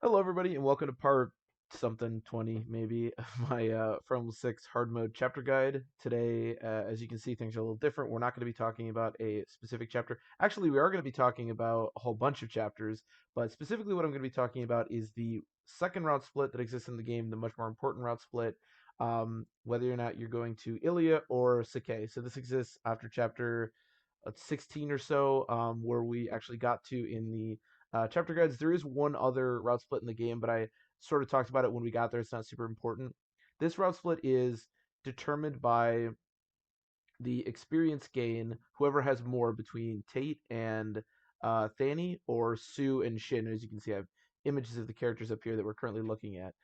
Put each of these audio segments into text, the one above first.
Hello, everybody, and welcome to part something 20 maybe of my From 6 hard mode chapter guide. Today, as you can see, things are a little different. We're not going to be talking about a specific chapter. Actually, we are going to be talking about a whole bunch of chapters, but specifically what I'm going to be talking about is the second route split that exists in the game, the much more important route split, whether or not you're going to Ilia or Sacae. So this exists after chapter 16 or so, where we actually got to in the chapter guides. There is one other route split in the game, but I sort of talked about it when we got there. It's not super important. This route split is determined by the experience gain, whoever has more between Tate and Thani, or Sue and Shin. As you can see, I have images of the characters up here that we're currently looking at.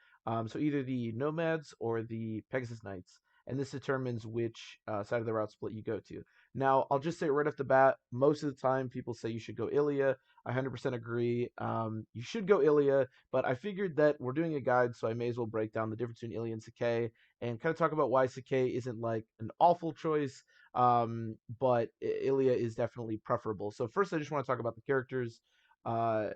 So either the Nomads or the Pegasus Knights, and this determines which side of the route split you go to. Now, I'll just say right off the bat, most of the time people say you should go Ilia. I 100% agree. You should go Ilia, but I figured that we're doing a guide, so I may as well break down the difference between Ilia and Sacae and kind of talk about why Sacae isn't like an awful choice, but Ilia is definitely preferable. So first, I just want to talk about the characters. Uh,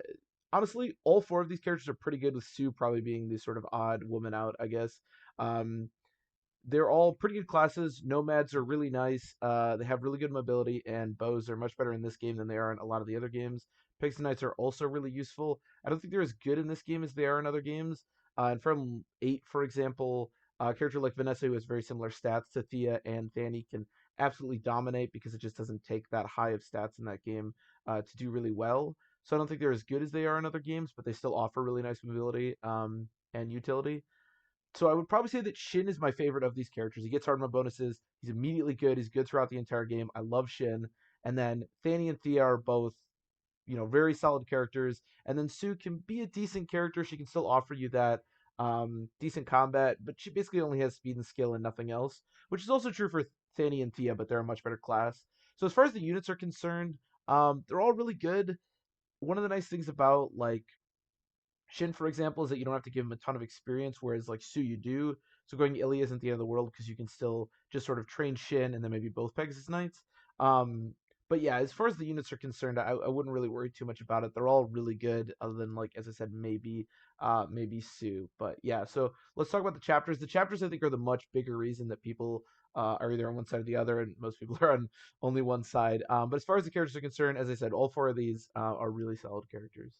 Honestly, all four of these characters are pretty good, with Sue probably being the sort of odd woman out, I guess. Um, they're all pretty good classes. Nomads are really nice. They have really good mobility, and bows are much better in this game than they are in a lot of the other games. Pigs and Knights are also really useful. I don't think they're as good in this game as they are in other games. And from 8, for example, a character like Vanessa, who has very similar stats to Thea and Thani, can absolutely dominate because it just doesn't take that high of stats in that game to do really well. So I don't think they're as good as they are in other games, but they still offer really nice mobility and utility. So I would probably say that Shin is my favorite of these characters. He gets hard mode bonuses. He's immediately good. He's good throughout the entire game. I love Shin. And then Thani and Thea are both, very solid characters. And then Sue can be a decent character. She can still offer you that decent combat, but she basically only has speed and skill and nothing else, which is also true for Thani and Thea, but they're a much better class. So as far as the units are concerned, they're all really good. One of the nice things about like Shin, for example, is that you don't have to give him a ton of experience, whereas like Sue, you do. So going Ilia isn't the end of the world because you can still just sort of train Shin and then maybe both Pegasus Knights. Um, but yeah, as far as the units are concerned, I wouldn't really worry too much about it. They're all really good, other than like as I said, maybe Sue. But yeah, so let's talk about the chapters. The chapters I think are the much bigger reason that people are either on one side or the other, and most people are on only one side. But as far as the characters are concerned, as I said, all four of these are really solid characters.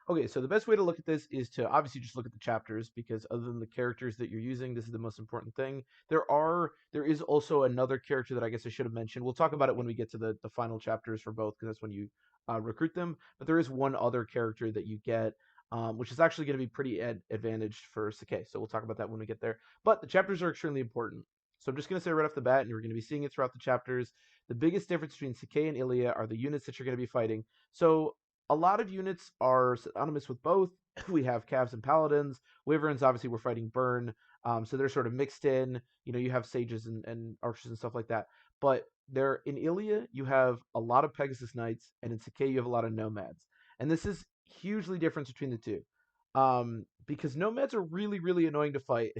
Okay, so the best way to look at this is to obviously just look at the chapters, because other than the characters that you're using, this is the most important thing. There is also another character that I guess I should have mentioned. We'll talk about it when we get to the final chapters for both, because that's when you recruit them. But there is one other character that you get, which is actually going to be pretty advantaged for Sacae. So we'll talk about that when we get there. But the chapters are extremely important. So I'm just going to say right off the bat, and you're going to be seeing it throughout the chapters. The biggest difference between Sacae and Ilia are the units that you're going to be fighting. So a lot of units are synonymous with both. We have Cavs and Paladins. Wyverns, obviously, we're fighting Burn. So they're sort of mixed in. You have Sages and Archers and stuff like that. But there in Ilia, you have a lot of Pegasus Knights, and in Sacae, you have a lot of Nomads. And this is hugely different between the two. Because Nomads are really, really annoying to fight.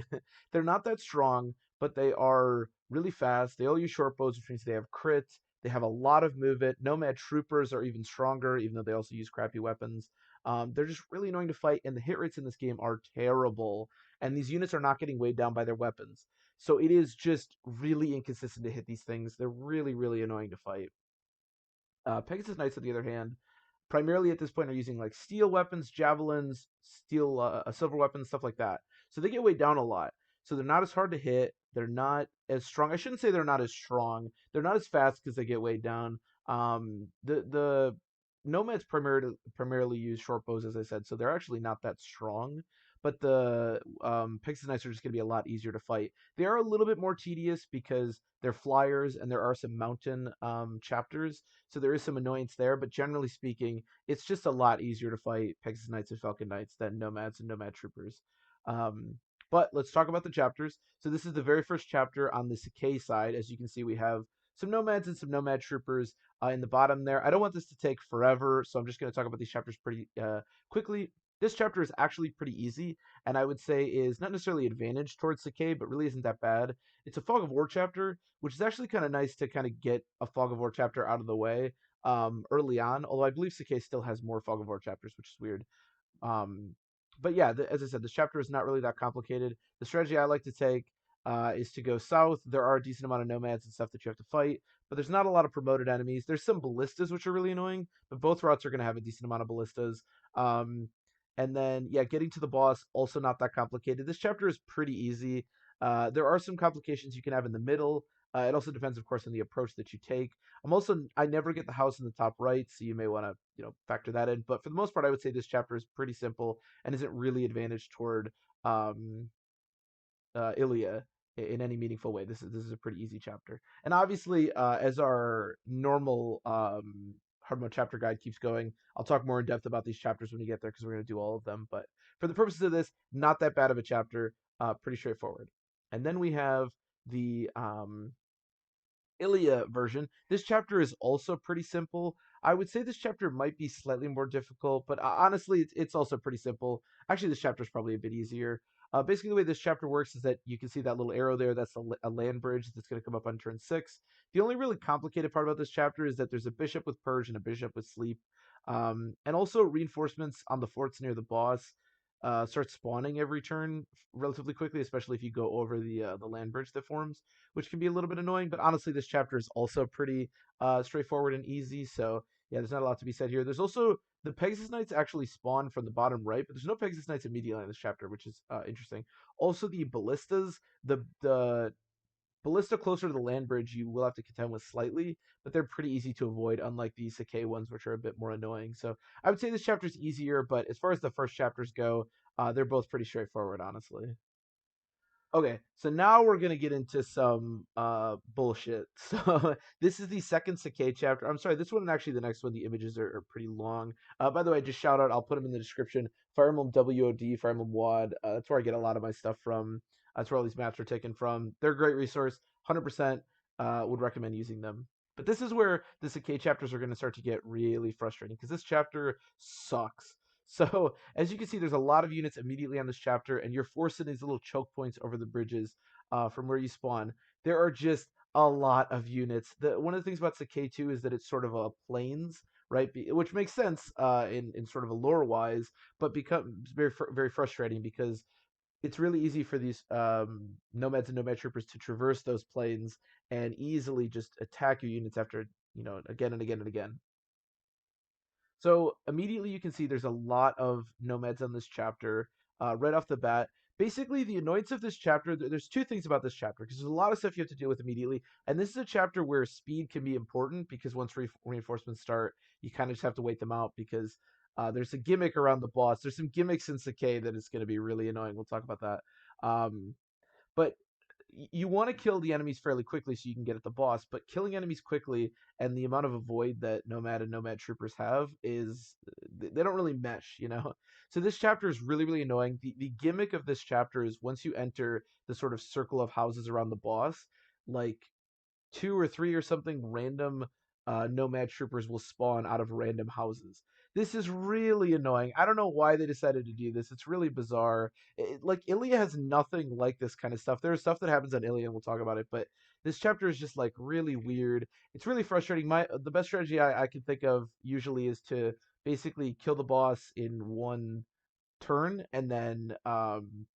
They're not that strong, but they are really fast. They all use short bows, which means they have crits. They have a lot of movement. Nomad troopers are even stronger, even though they also use crappy weapons. They're just really annoying to fight, and the hit rates in this game are terrible. And these units are not getting weighed down by their weapons. So it is just really inconsistent to hit these things. They're really, really annoying to fight. Pegasus Knights, on the other hand, primarily at this point are using like steel weapons, javelins, steel, silver weapons, stuff like that. So they get weighed down a lot. So they're not as hard to hit. They're not as strong. I shouldn't say they're not as strong. They're not as fast because they get weighed down. The nomads primarily use short bows, as I said, so they're actually not that strong. But the Pegasus Knights are just going to be a lot easier to fight. They are a little bit more tedious because they're flyers and there are some mountain chapters, so there is some annoyance there. But generally speaking, it's just a lot easier to fight Pegasus Knights and Falcon Knights than Nomads and Nomad Troopers. Um, but let's talk about the chapters. So this is the very first chapter on the Sacae side. As you can see, we have some Nomads and some Nomad Troopers in the bottom there. I don't want this to take forever, so I'm just going to talk about these chapters pretty quickly. This chapter is actually pretty easy, and I would say is not necessarily advantage towards Sacae, but really isn't that bad. It's a Fog of War chapter, which is actually kind of nice to kind of get a Fog of War chapter out of the way early on. Although I believe Sacae still has more Fog of War chapters, which is weird. but yeah, as I said, this chapter is not really that complicated. The strategy I like to take is to go south. There are a decent amount of nomads and stuff that you have to fight, but there's not a lot of promoted enemies. There's some ballistas which are really annoying, but both routes are going to have a decent amount of ballistas. Um, and then yeah, getting to the boss also not that complicated. This chapter is pretty easy. There are some complications you can have in the middle. It also depends, of course, on the approach that you take. I never get the house in the top right, so you may want to factor that in. But for the most part, I would say this chapter is pretty simple and isn't really advantaged toward um, Ilia in any meaningful way. This is a pretty easy chapter, and obviously, as our normal hard mode chapter guide keeps going, I'll talk more in depth about these chapters when we get there because we're going to do all of them. But for the purposes of this, not that bad of a chapter, pretty straightforward. And then we have the Ilia version. This chapter is also pretty simple. I would say this chapter might be slightly more difficult, but honestly, it's also pretty simple. Actually, this chapter is probably a bit easier. Basically, the way this chapter works is that you can see that little arrow there. That's a land bridge that's going to come up on turn 6. The only really complicated part about this chapter is that there's a bishop with Purge and a bishop with Sleep. And also reinforcements on the forts near the boss start spawning every turn relatively quickly, especially if you go over the land bridge that forms, which can be a little bit annoying. But honestly, this chapter is also pretty straightforward and easy. So yeah, there's not a lot to be said here. There's also the Pegasus Knights actually spawn from the bottom right, but there's no Pegasus Knights immediately in this chapter, which is interesting. Also, the ballistas, the ballista closer to the land bridge, you will have to contend with slightly, but they're pretty easy to avoid, unlike the Sacae ones, which are a bit more annoying. So I would say this chapter is easier, but as far as the first chapters go, they're both pretty straightforward, honestly. Okay, so now we're gonna get into some bullshit. So this is the second Sacae chapter. I'm sorry, this one and actually the next one, the images are pretty long. By the way, just shout out, I'll put them in the description. Fire Emblem WOD, Fire Emblem WAD. That's where I get a lot of my stuff from. That's where all these maps are taken from. They're a great resource. 100% would recommend using them. But this is where the Sacae chapters are going to start to get really frustrating because this chapter sucks. So as you can see, there's a lot of units immediately on this chapter, and you're forced in these little choke points over the bridges from where you spawn. There are just a lot of units. One of the things about Sacae 2 is that it's sort of a plains, right? Which makes sense in sort of a lore wise, but becomes very frustrating because it's really easy for these nomads and nomad troopers to traverse those plains and easily just attack your units after again and again and again. So immediately you can see there's a lot of nomads on this chapter right off the bat. Basically, the annoyance of this chapter, there's two things about this chapter because there's a lot of stuff you have to deal with immediately. And this is a chapter where speed can be important because once reinforcements start, you kind of just have to wait them out because there's a gimmick around the boss. There's some gimmicks in Sacae that is going to be really annoying. We'll talk about that. But you want to kill the enemies fairly quickly so you can get at the boss, but killing enemies quickly and the amount of avoid that nomad and nomad troopers have is they don't really mesh. So this chapter is really annoying. The gimmick of this chapter is once you enter the sort of circle of houses around the boss, like two or three or something random nomad troopers will spawn out of random houses. This is really annoying. I don't know why they decided to do this. It's really bizarre. Like Ilia has nothing like this kind of stuff. There's stuff that happens on Ilia, and we'll talk about it. But this chapter is just like really weird. It's really frustrating. The best strategy I can think of usually is to basically kill the boss in one turn and then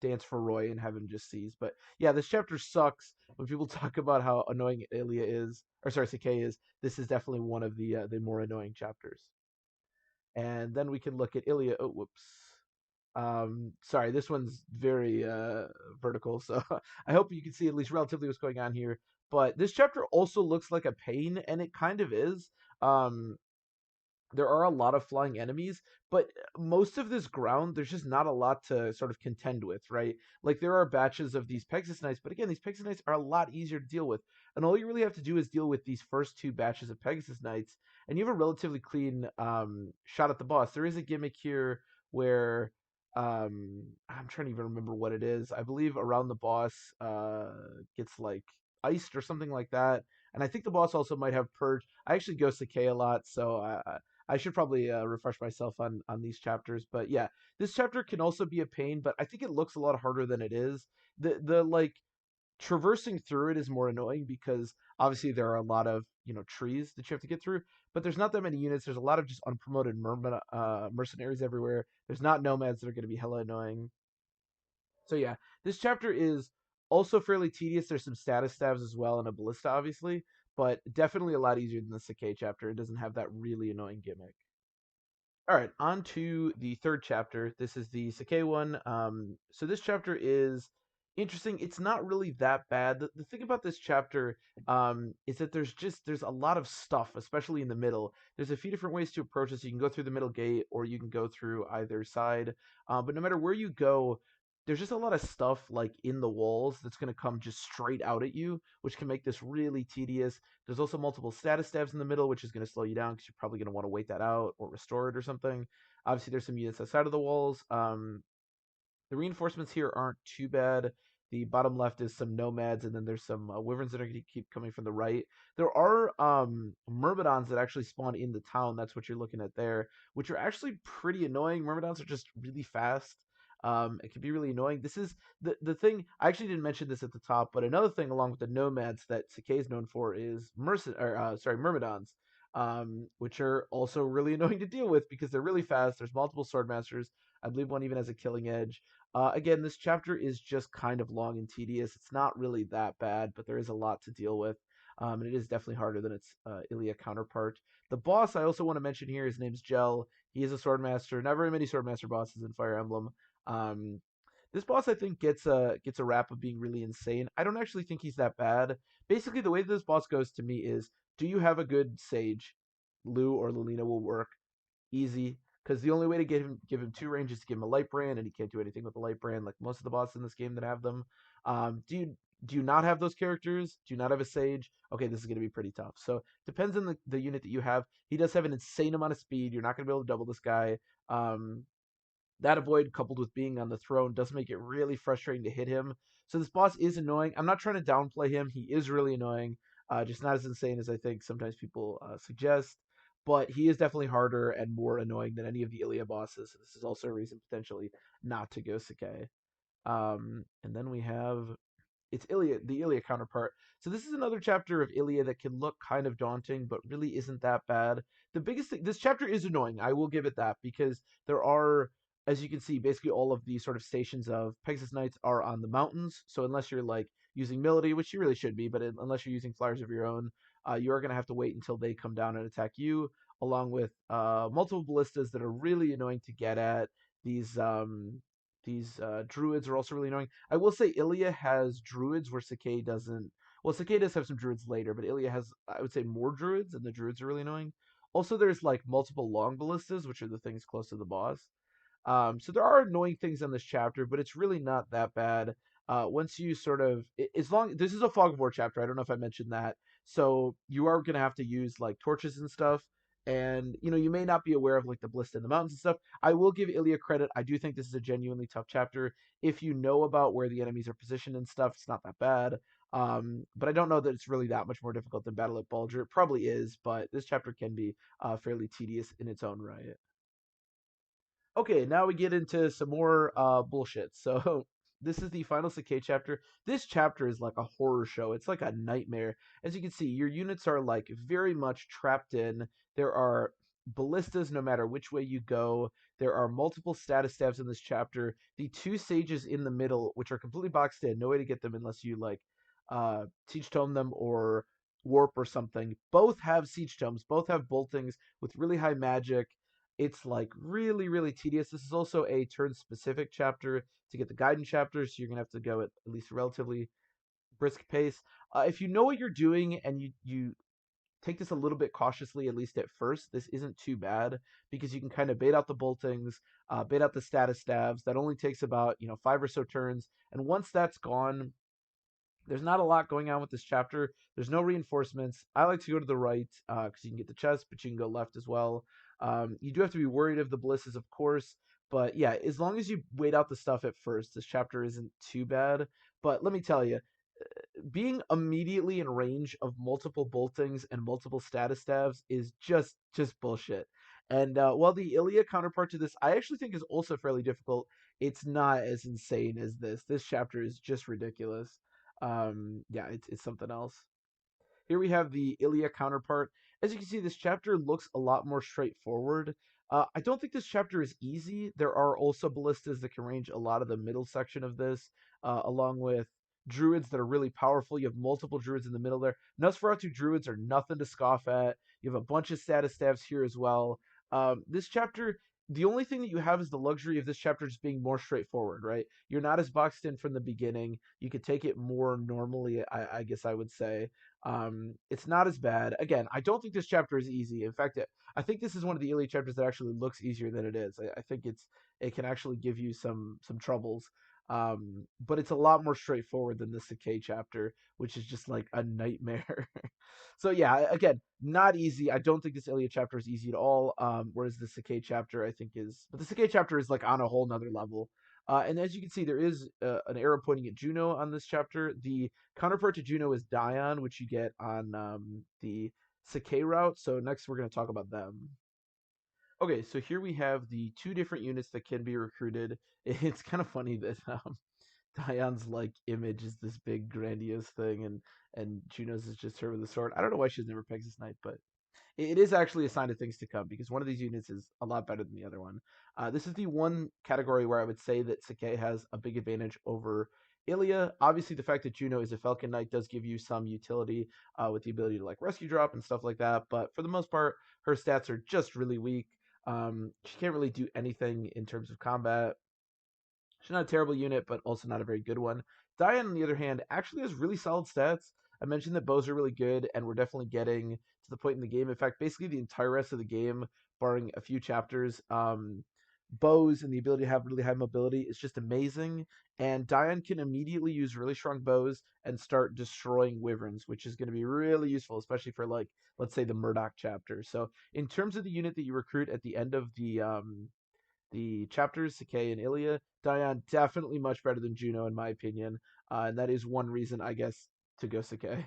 dance for Roy and have him just seize. But yeah, this chapter sucks. When people talk about how annoying Ilia is, or sorry, Sacae is, this is definitely one of the more annoying chapters. And then we can look at Ilia. Oh, whoops. Sorry, this one's very vertical, so I hope you can see at least relatively what's going on here. But this chapter also looks like a pain, and it kind of is. Um, there are a lot of flying enemies, but most of this ground, there's just not a lot to sort of contend with, right? Like there are batches of these Pegasus Knights, but again, these Pegasus Knights are a lot easier to deal with. And all you really have to do is deal with these first two batches of Pegasus Knights, and you have a relatively clean shot at the boss. There is a gimmick here where I'm trying to even remember what it is. I believe around the boss gets like iced or something like that. And I think the boss also might have purge. I actually go Sacae a lot, so I should probably refresh myself on these chapters. But yeah, this chapter can also be a pain, but I think it looks a lot harder than it is. The like traversing through it is more annoying because obviously there are a lot of trees that you have to get through, but there's not that many units. There's a lot of just unpromoted mercenaries everywhere. There's not nomads that are going to be hella annoying. So yeah, this chapter is also fairly tedious. There's some status stabs as well and a ballista, obviously, but definitely a lot easier than the Sacae chapter. It doesn't have that really annoying gimmick. All right, on to the third chapter. This is the Sacae one. So this chapter is interesting. It's not really that bad. The thing about this chapter is that there's a lot of stuff, especially in the middle. There's a few different ways to approach this. You can go through the middle gate, or you can go through either side. But no matter where you go, there's just a lot of stuff like in the walls that's going to come just straight out at you, which can make this really tedious. There's also multiple status stabs in the middle, which is going to slow you down because you're probably going to want to wait that out or restore it or something. Obviously, there's some units outside of the walls. The reinforcements here aren't too bad. The bottom left is some nomads, and then there's some wyverns that are going to keep coming from the right. There are myrmidons that actually spawn in the town. That's what you're looking at there, which are actually pretty annoying. Myrmidons are just really fast. It can be really annoying. This is the thing. I actually didn't mention this at the top, but another thing along with the nomads that Sacae is known for is myrmidons, which are also really annoying to deal with because they're really fast. There's multiple swordmasters. I believe one even has a killing edge. Again, this chapter is just kind of long and tedious. It's not really that bad, but there is a lot to deal with. And it is definitely harder than its Ilia counterpart. The boss I also want to mention here, his name's Gel. He is a swordmaster. Not very many swordmaster bosses in Fire Emblem. Um, this boss I think gets a rap of being really insane. I don't actually think he's that bad. Basically, the way this boss goes to me is, do you have a good sage? Lou or Lilina will work easy because the only way to give him two range is to give him a light brand, and he can't do anything with the light brand like most of the bosses in this game that have them. Do you not have those characters? Do you not have a sage? Okay, this is going to be pretty tough. So depends on the unit that you have. He does have an insane amount of speed. You're not going to be able to double this guy. Um, that avoid coupled with being on the throne does make it really frustrating to hit him. So this boss is annoying. I'm not trying to downplay him. He is really annoying. Just not as insane as I think sometimes people suggest. But he is definitely harder and more annoying than any of the Ilia bosses. So this is also a reason potentially not to go Sacae. And then we have it's Ilia, the Ilia counterpart. So this is another chapter of Ilia that can look kind of daunting, but really isn't that bad. The biggest thing, this chapter is annoying. I will give it that because there are, as you can see, basically all of the sort of stations of Pegasus Knights are on the mountains. So unless you're like using Melody, which you really should be, but unless you're using flyers of your own, you are going to have to wait until they come down and attack you, along with multiple ballistas that are really annoying to get at. These druids are also really annoying. I will say Ilia has druids where Sacae doesn't. Well, Sacae does have some druids later, but Ilia has, I would say, more druids, and the druids are really annoying. Also, there's like multiple long ballistas, which are the things close to the boss. So there are annoying things on this chapter, but it's really not that bad. Once you sort of, as long this is a fog of war chapter. I don't know if I mentioned that. So you are gonna have to use like torches and stuff, and you may not be aware of like the bliss in the mountains and stuff. I will give Ilia credit. I do think this is a genuinely tough chapter. If you know about where the enemies are positioned and stuff, it's not that bad. But I don't know that it's really that much more difficult than Battle at Bulger. It probably is, but this chapter can be fairly tedious in its own right. Okay, now we get into some more bullshit. So this is the final Sacae chapter. This chapter is like a horror show. It's like a nightmare. As you can see, your units are like very much trapped in. There are ballistas no matter which way you go. There are multiple status stabs in this chapter. The two sages in the middle, which are completely boxed in, no way to get them unless you like siege tome them or warp or something. Both have siege tomes. Both have boltings with really high magic. It's like really, really tedious. This is also a turn specific chapter to get the guidance chapter, so you're gonna have to go at least a relatively brisk pace. If you know what you're doing and you take this a little bit cautiously, at least at first, this isn't too bad because you can kind of bait out the boltings, bait out the status stabs. That only takes about 5 or so turns, and once that's gone, there's not a lot going on with this chapter. There's no reinforcements. I like to go to the right because you can get the chest, but you can go left as well. You do have to be worried of the blisses, of course. But yeah, as long as you wait out the stuff at first, this chapter isn't too bad. But let me tell you, being immediately in range of multiple boltings and multiple status stabs is just bullshit. And while the Ilia counterpart to this, I actually think is also fairly difficult. It's not as insane as this. This chapter is just ridiculous. Yeah, it's something else. Here we have the Ilia counterpart. As you can see, this chapter looks a lot more straightforward. I don't think this chapter is easy. There are also ballistas that can range a lot of the middle section of this, along with druids that are really powerful. You have multiple druids in the middle there. Nosferatu druids are nothing to scoff at. You have a bunch of status stabs here as well. This chapter, the only thing that you have is the luxury of this chapter just being more straightforward, right? You're not as boxed in from the beginning. You could take it more normally, I guess I would say. It's not as bad. Again, I don't think this chapter is easy. In fact, I think this is one of the Ilia chapters that actually looks easier than it is. I think it can actually give you some troubles. But it's a lot more straightforward than the Sacae chapter, which is just like a nightmare. So yeah, again, not easy. I don't think this Ilia chapter is easy at all. Whereas the Sacae chapter, I think is, but the Sacae chapter is like on a whole nother level. And as you can see, there is an arrow pointing at Juno on this chapter. The counterpart to Juno is Dion, which you get on the Sacae route. So next we're going to talk about them. Okay, so here we have the two different units that can be recruited. It's kind of funny that Dion's like image is this big grandiose thing, and Juno's is just her with a sword. I don't know why she's never Pegasus Knight, but it is actually a sign of things to come because one of these units is a lot better than the other one. This is the one category where I would say that Sacae has a big advantage over Ilia. Obviously, the fact that Juno is a Falcon Knight does give you some utility with the ability to like rescue drop and stuff like that. But for the most part, her stats are just really weak. She can't really do anything in terms of combat. She's not a terrible unit, but also not a very good one. Diane, on the other hand, actually has really solid stats. I mentioned that bows are really good, and we're definitely getting to the point in the game. In fact, basically the entire rest of the game, barring a few chapters, bows and the ability to have really high mobility is just amazing. And Diane can immediately use really strong bows and start destroying wyverns, which is going to be really useful, especially for like, let's say, the Murdoch chapter. So in terms of the unit that you recruit at the end of the chapters, Sacae and Ilia, Diane definitely much better than Juno in my opinion, and that is one reason I guess to go Sacae.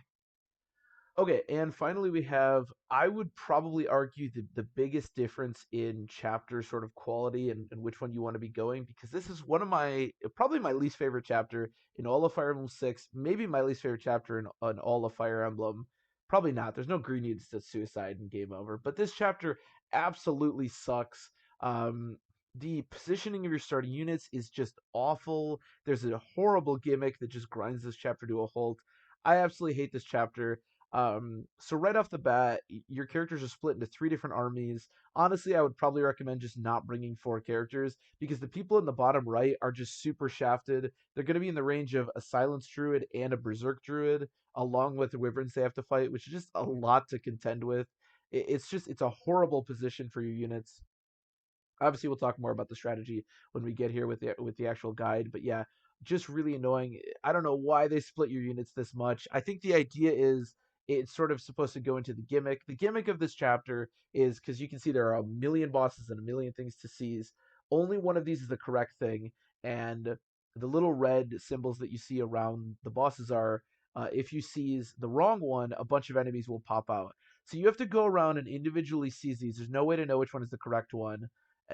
Okay, and finally we have, I would probably argue the biggest difference in chapter sort of quality and which one you want to be going, because this is one of my, probably my least favorite chapter in all of Fire Emblem 6, maybe my least favorite chapter in all of Fire Emblem. Probably not. There's no green needs to suicide and game over, but this chapter absolutely sucks. Um, the positioning of your starting units is just awful. There's a horrible gimmick that just grinds this chapter to a halt. I absolutely hate this chapter. So right off the bat, your characters are split into three different armies. Honestly, I would probably recommend just not bringing four characters because the people in the bottom right are just super shafted. They're going to be in the range of a Silence Druid and a Berserk Druid, along with the Wyverns they have to fight, which is just a lot to contend with. It's a horrible position for your units. Obviously, we'll talk more about the strategy when we get here with the actual guide. But yeah, just really annoying. I don't know why they split your units this much. I think the idea is it's sort of supposed to go into the gimmick. The gimmick of this chapter is because you can see there are a million bosses and a million things to seize. Only one of these is the correct thing, and the little red symbols that you see around the bosses are. If you seize the wrong one, a bunch of enemies will pop out. So you have to go around and individually seize these. There's no way to know which one is the correct one.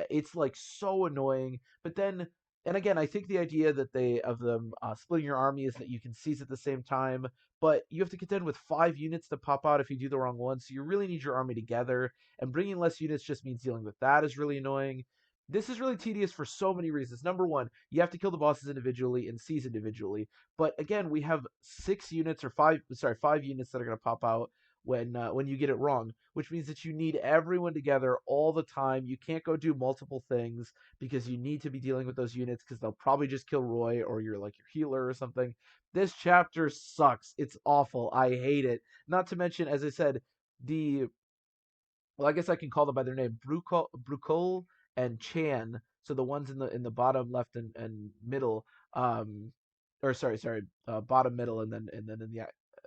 It's like so annoying. But then, and again, I think the idea that they of them splitting your army is that you can seize at the same time, but you have to contend with 5 units to pop out if you do the wrong one. So you really need your army together, and bringing less units just means dealing with that is really annoying. This is really tedious for so many reasons. Number one, you have to kill the bosses individually and seize individually. But again, we have 6 units or five, sorry, 5 units that are going to pop out when you get it wrong, which means that you need everyone together all the time. You can't go do multiple things because you need to be dealing with those units because they'll probably just kill Roy or you're like your healer or something. This chapter sucks. It's awful. I hate it. Not to mention, as I said, the well, I guess I can call them by their name, Brucol and Chan. So the ones in the bottom left and middle, or sorry, bottom middle and then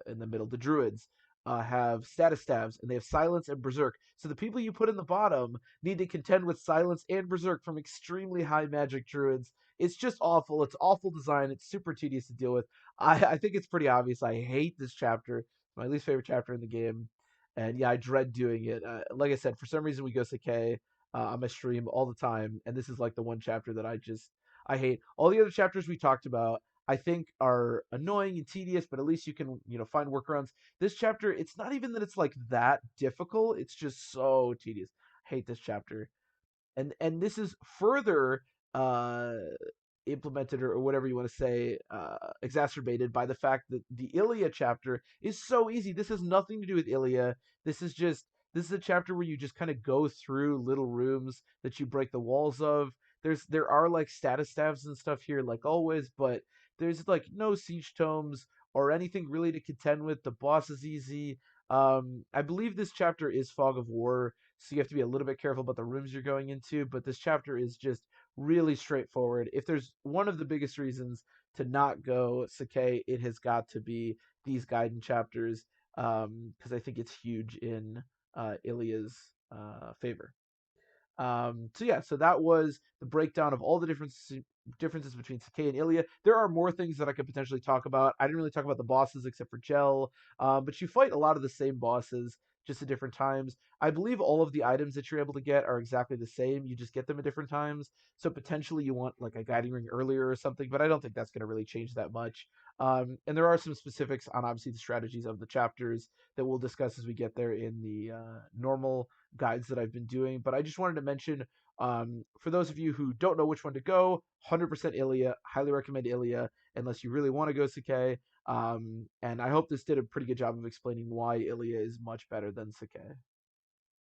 in the middle, the druids have status stabs and they have silence and berserk. So the people you put in the bottom need to contend with silence and berserk from extremely high magic druids. It's just awful. It's awful design. It's super tedious to deal with. I think it's pretty obvious. I hate this chapter. My least favorite chapter in the game. And yeah, I dread doing it. Like I said, for some reason we go Sacae on my stream all the time, and this is like the one chapter that I hate. All the other chapters we talked about, I think are annoying and tedious, but at least you can, find workarounds. This chapter, it's not even that it's like that difficult, it's just so tedious. I hate this chapter. And this is further uh implemented, or whatever you want to say, exacerbated by the fact that the Ilia chapter is so easy. This has nothing to do with Ilia. This is a chapter where you just kind of go through little rooms that you break the walls of. There are like status staves and stuff here, like always, but there's like no siege tomes or anything really to contend with. The boss is easy. I believe this chapter is Fog of War, so you have to be a little bit careful about the rooms you're going into. But this chapter is just really straightforward. If there's one of the biggest reasons to not go Sacae, it has got to be these Gaiden chapters, because I think it's huge in Ilia's favor. So yeah, so that was the breakdown of all the differences between Sacae and Ilia. There are more things that I could potentially talk about. I didn't really talk about the bosses except for Gel, but you fight a lot of the same bosses, just at different times. I believe all of the items that you're able to get are exactly the same. You just get them at different times. So potentially you want like a guiding ring earlier or something, but I don't think that's going to really change that much. And there are some specifics on obviously the strategies of the chapters that we'll discuss as we get there in the normal guides that I've been doing. But I just wanted to mention, for those of you who don't know which one to go, 100% Ilia. Highly recommend Ilia unless you really want to go Sacae. And I hope this did a pretty good job of explaining why Ilia is much better than Sacae.